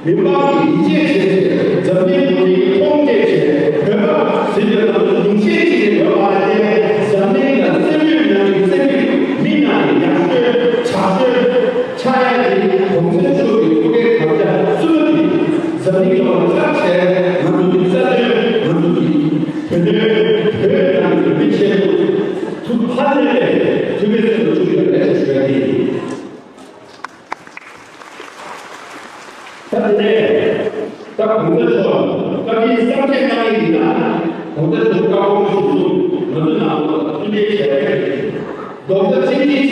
민방위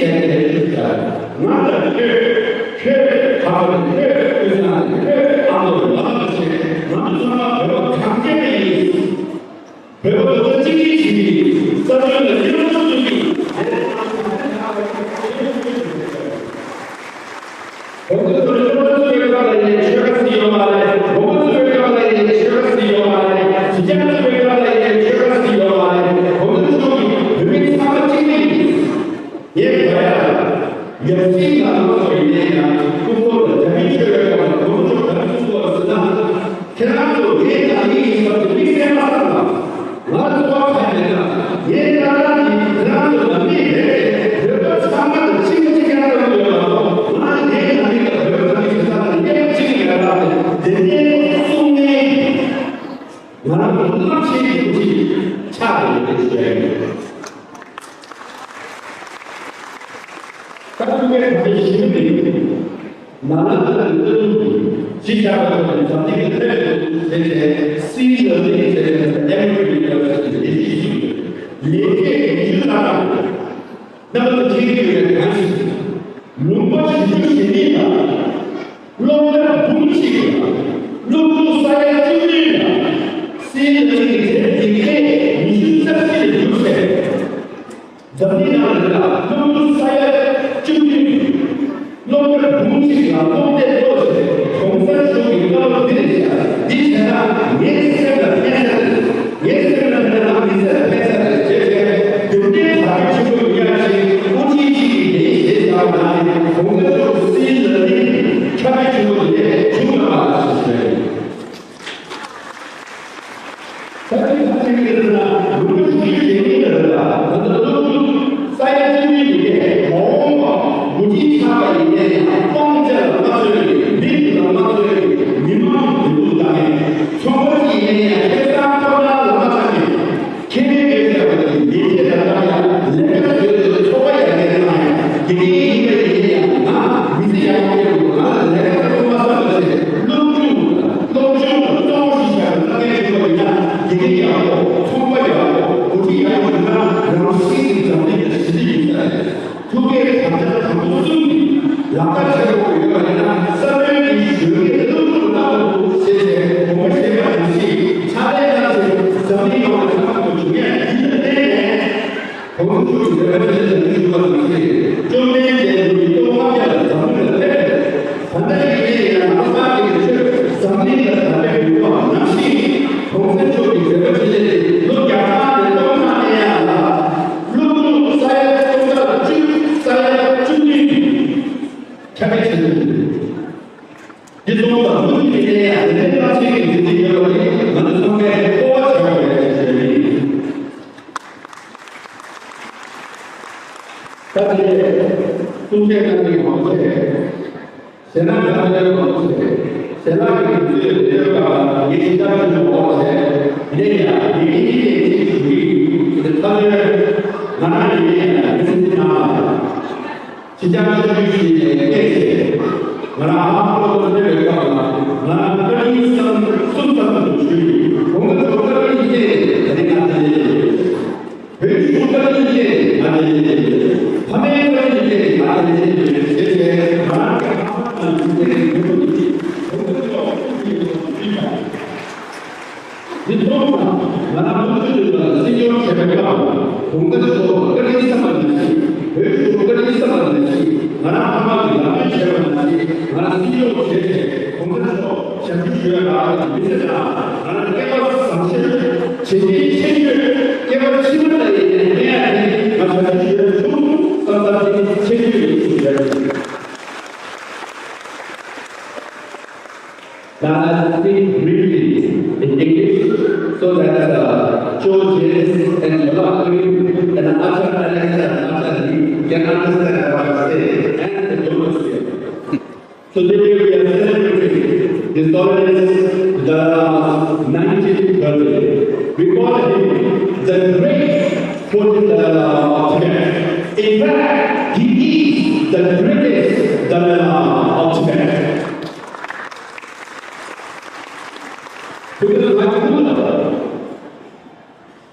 대해주자. 나는 가을 의상 아무 나는 나는 강제히 배워서 지키지 써주는 이런 분들이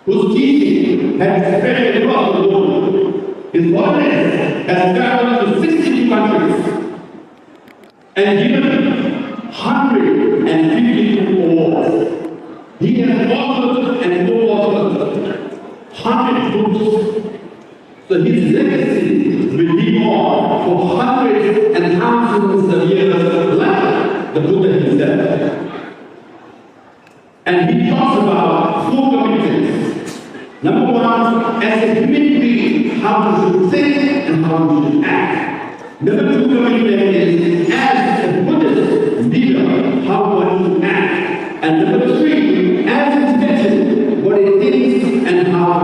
whose teaching has spread across the world. His oneness has for hundreds and thousands of years like the Buddha himself. And he talks about four commitments. Number one, as a human being, how we should think and how we should act. Number two commitment is, as a Buddhist leader, how one should act. And number three, as a Tibetan, what it is and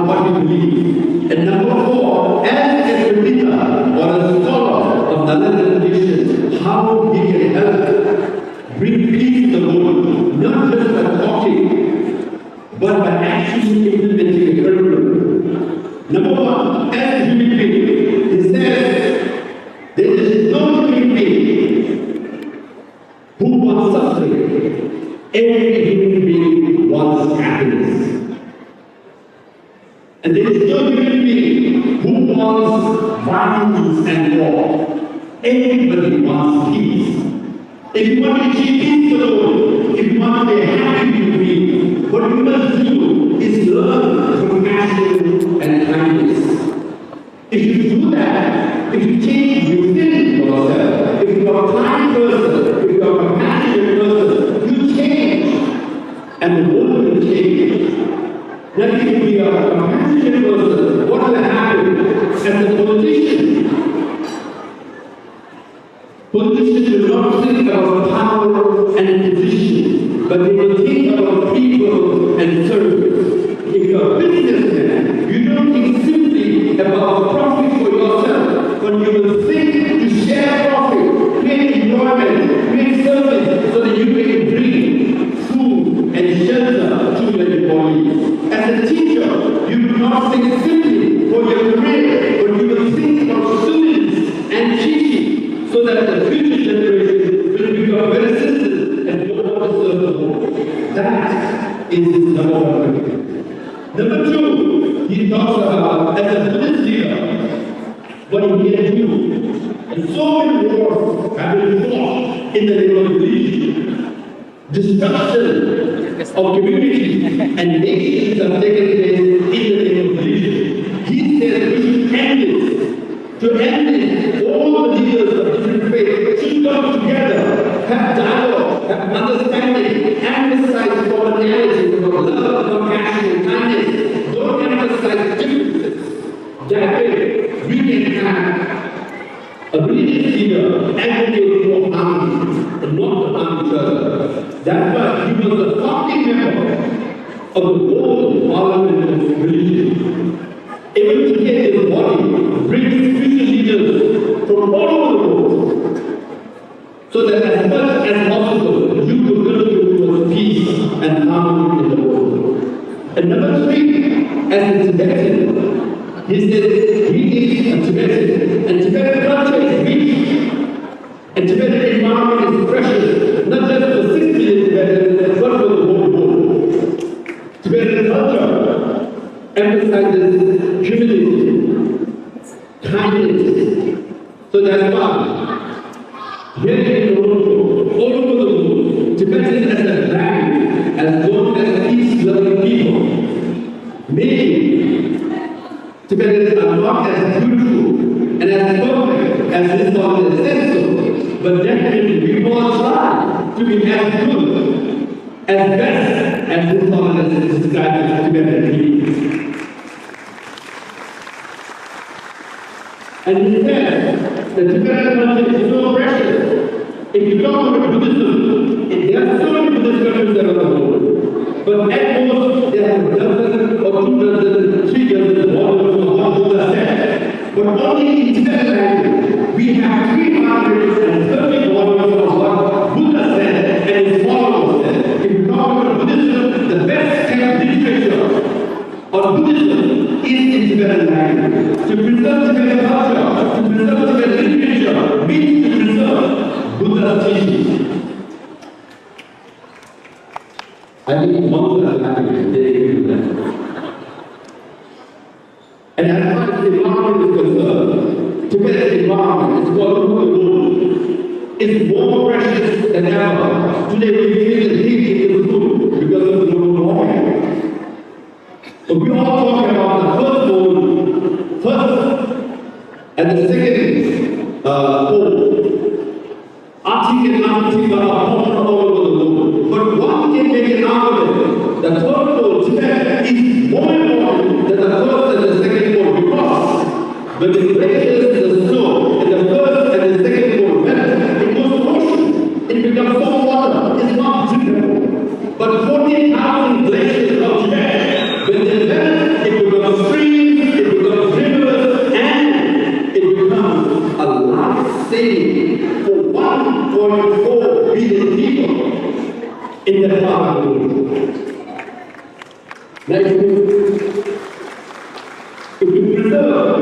what we believe. And number four, as a Pandita or a scholar of another tradition, how he can help bring peace to the world, not just by talking, but by actually implementing a curriculum. Number one, as a human being, he says there is no human being who wants suffering. Every human being wants happiness. And there is no human being who wants violence and war. Everybody wants peace. If you want to achieve peace to the world, if you want to be a happy human being, what you must do is learn compassion and kindness. If you do that, if you change within yourself, if you are a kind person, if you are a compassionate person, you change, and the world will change. Now, if we are a compassionate person, what will happen? As a politician, politicians will not think about power and position, but they will think about people and service. If you are a businessman, you don't think simply about profit for yourself, but you will think to share profit, create employment, create service, so that you can bring food and shelter to your employees. As a teacher, you do not think simply for your career, but you will think of students and teaching, so that the future generation will become better citizens and go on to serve the world. That is number one. Number two, he talks about as a Buddhist leader, what he can do. And so many wars have been fought in the name of religion. Destruction of communities and nations have taken place in the name of religion. He says we should end this. To end it, all the leaders of different faiths should come together, have dialogue, have understanding, emphasize commonality, love, compassion, and kindness. Don't emphasize differences. That way, we can have a religious leader advocating for harmony and not to harm each other. That's why he was a founding member of the World Parliament of Religion. Able to get his body, bring spiritual leaders from all over the world, so that as much as possible, you could contribute towards peace and harmony in the world. And number three, as a Tibetan, he said he is a Tibetan, and Tibetan culture is rich, and Tibetan environment is precious, not just for 6 million Tibetans, but for the whole world. Tibetan culture emphasizes humility, kindness. So that's why here in Toronto, all over the world, Tibetans as a land, as known as peace-loving people. Maybe Tibetans are not as beautiful and as perfect as this one is said so, but definitely we all try to be as good, as best as this one is described as Tibetan people. And he said, the Tibetan culture is so precious. If you talk about Buddhism, there are so many Buddhist countries around the world. But at most, there are a dozen or 2 dozen, 3 dozen models of what Buddha said. But only in Tibetan language, we have 330 models of what Buddha said and his followers said. If you talk about Buddhism, the best kept literature on Buddhism is in Tibetan language. To preserve Tibetan culture, to preserve Tibetan literature, means to preserve Buddha's teachings. I think monks are happy they do that. And as far as the environment is concerned, Tibetan environment is all over the world. It's more precious than ever. Today we feel the heat in the food because of the global warming. So we all talk about the first world first, and the second hope. Arctic and Antarctica are popular all over the world, but one can make an argument. The third pole, Tibet, is more important than the first and the second pole because when the glaciers and the snow in the first and the second pole melt, it goes to ocean. It becomes salt water. It's not drinkable. But 14,000 glaciers of Tibet, when they melt, it becomes streams, it becomes rivers, and it becomes a life-saving for 1.4 billion people in the part of the world. Now, if you preserve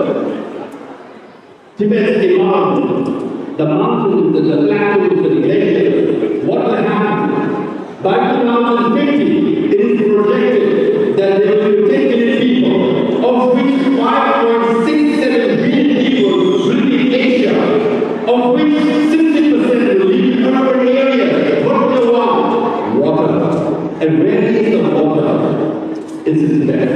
Tibet's environment, the mountains, the plateaus, the glaciers, what will happen? By 2050, it is projected that there will be 10 million people, of which 5.67 billion people will be in Asia, of which 60% will live in urban areas. What do they want? Water. And where is the water? It's in Tibet.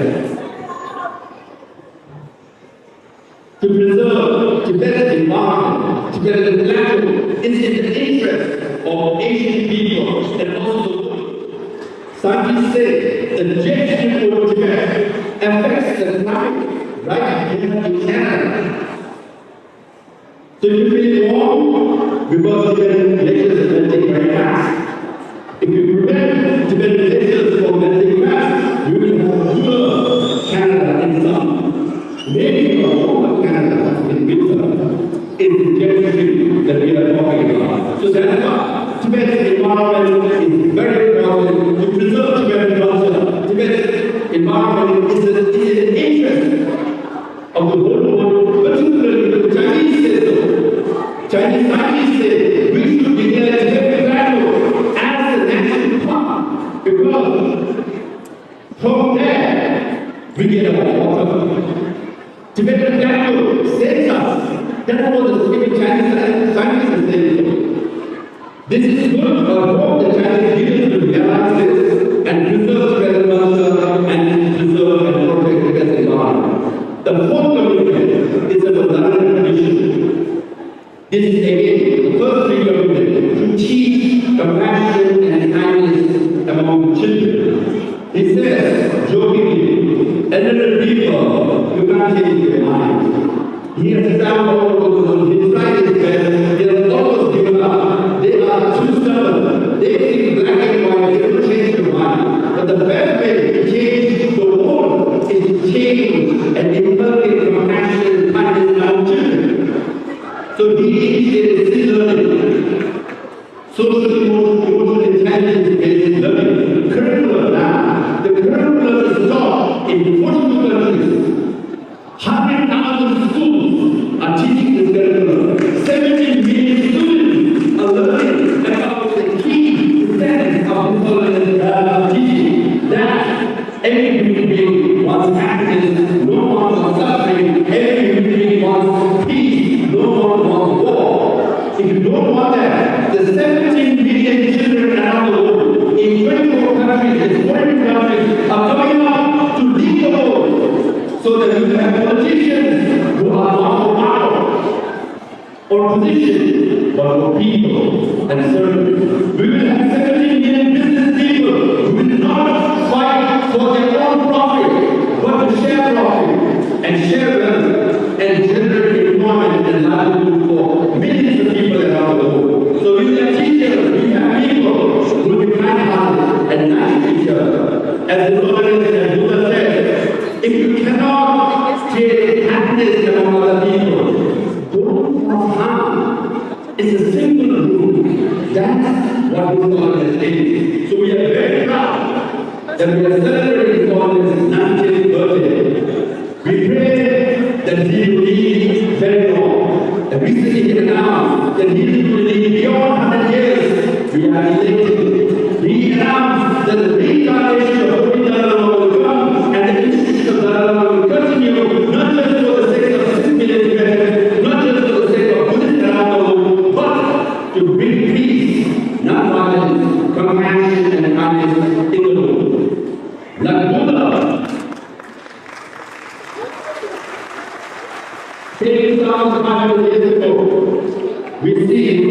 To preserve Tibet's environment, Tibet's plateau, is in the interest of Asian people and also the world. Scientists say the jet stream over Tibet affects the climate right here in Canada. So you feel warm because Tibetan glaciers are melting very fast. If you prevent Tibetan glaciers from melting fast, you will have cooler Canada in summer. Maybe a warmer Canada in winter is the jet stream that we are talking about. So that's why Tibet's environment is very important to preserve Tibetan culture. Tibet's environment is in the interest of the whole world, particularly the Chinese say so. Chinese scientists say we should declare Tibetan plateau as a national park because from there we get our water. Tibetan plateau saves us. That's what the Chinese scientists are saying. This is good, but I hope the Chinese leaders will realize this and preserve Tibetan culture and preserve and protect Tibetan environment. The fourth commitment is a Madhana mission. This is again the first three commitments to teach compassion and kindness among children. He says, jokingly, elderly people, you can't change their mind. He has found all over the world. He tried his best. He has almost given up. They are too stubborn. They think black and white. They will change their mind. But the best way to change the world is to change and inculcate compassion and kindness among children. So he initiated this learning. Social emotional intelligence-based learning. Curriculum now. The curriculum is taught in 42 countries. 100,000 schools are teaching this curriculum. 17 million students are learning about the key tenets of intolerance teaching. That every human being wants happiness, no one wants suffering, every human being wants peace, no one wants war. If you don't want that, the 17 million children around the world in 24 countries and 42 countries are coming up to lead the world so that you have politicians who are not for power or position but for people and service. We will have 17 million business people who will not fight for their own profit but to share profit and share wealth and generate employment and livelihood for millions of people around the world. So we have teachers, we have people who will be kind-hearted and nice to each other. As the Lord and Buddha said, if you cannot create happiness among other people, don't cause harm. It's a simple rule. That's what Buddha is saying. So we are very proud that we are celebrating Buddha's 90th birthday. We pray that he will live very long. And recently he announced that he will live beyond 100 years. We are elated. He announced that the reincarnation of Holy Dharma will come and the institution of Dharma will continue, not just for the sake of 6 million Tibetans, not just for the sake of Buddhists around the world, but to bring peace, not violence, compassion and kindness in the world. Like Buddha, 10,500 years ago, see